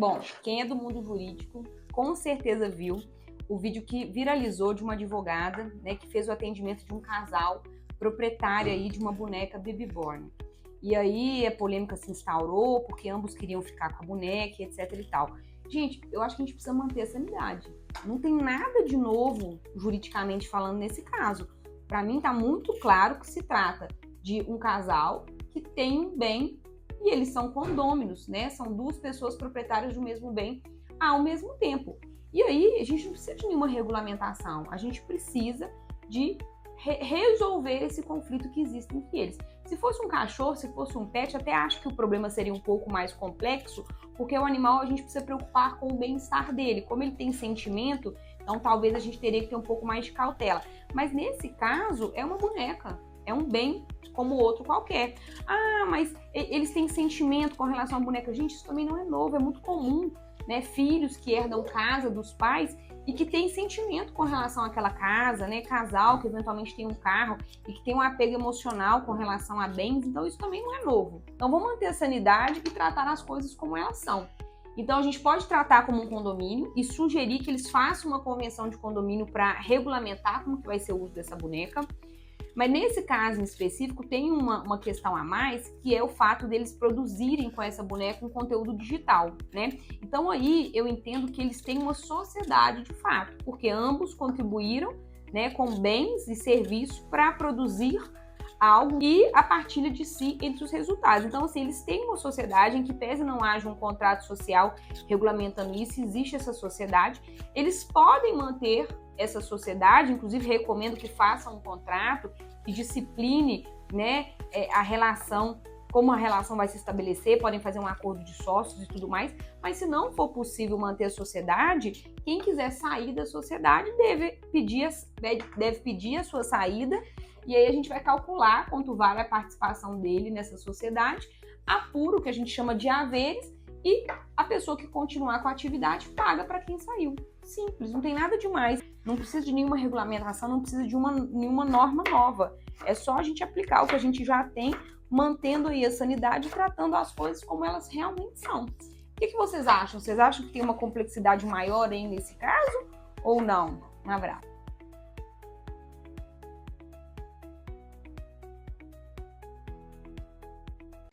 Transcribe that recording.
Bom, quem é do mundo jurídico com certeza viu o vídeo que viralizou de uma advogada, né, que fez o atendimento de um casal proprietário aí de uma boneca Babyborn. E aí a polêmica se instaurou porque ambos queriam ficar com a boneca, etc e tal. Gente, eu acho que a gente precisa manter a sanidade. Não tem nada de novo juridicamente falando nesse caso. Para mim tá muito claro que se trata de um casal que tem um bem e eles são condôminos, né? São duas pessoas proprietárias do mesmo bem ao mesmo tempo. E aí a gente não precisa de nenhuma regulamentação, a gente precisa de resolver esse conflito que existe entre eles. Se fosse um cachorro, se fosse um pet, até acho que o problema seria um pouco mais complexo, porque o animal a gente precisa preocupar com o bem-estar dele. Como ele tem sentimento, então talvez a gente teria que ter um pouco mais de cautela. Mas nesse caso, é uma boneca, é um bem como outro qualquer. Ah, mas eles têm sentimento com relação à boneca. Gente, isso também não é novo, é muito comum, né? Filhos que herdam casa dos pais e que tem sentimento com relação àquela casa, né? Casal que eventualmente tem um carro e que tem um apego emocional com relação a bens, então isso também não é novo. Então vamos manter a sanidade e tratar as coisas como elas são. Então a gente pode tratar como um condomínio e sugerir que eles façam uma convenção de condomínio para regulamentar como que vai ser o uso dessa boneca. Mas nesse caso em específico tem uma questão a mais, que é o fato deles produzirem com essa boneca um conteúdo digital, né? Então aí eu entendo que eles têm uma sociedade de fato, porque ambos contribuíram, né, com bens e serviços para produzir algo e a partilha de si entre os resultados. Então, assim, eles têm uma sociedade em que, pese não haja um contrato social regulamentando isso, existe essa sociedade, eles podem manter essa sociedade, inclusive recomendo que façam um contrato que discipline, né, a relação, como a relação vai se estabelecer, podem fazer um acordo de sócios e tudo mais, mas se não for possível manter a sociedade, quem quiser sair da sociedade deve pedir a sua saída, e aí a gente vai calcular quanto vale a participação dele nessa sociedade, apura o que a gente chama de haveres, e a pessoa que continuar com a atividade paga para quem saiu. Simples, não tem nada demais. Não precisa de nenhuma regulamentação, não precisa de nenhuma norma nova. É só a gente aplicar o que a gente já tem, mantendo aí a sanidade e tratando as coisas como elas realmente são. O que vocês acham? Vocês acham que tem uma complexidade maior aí nesse caso ou não? Um abraço.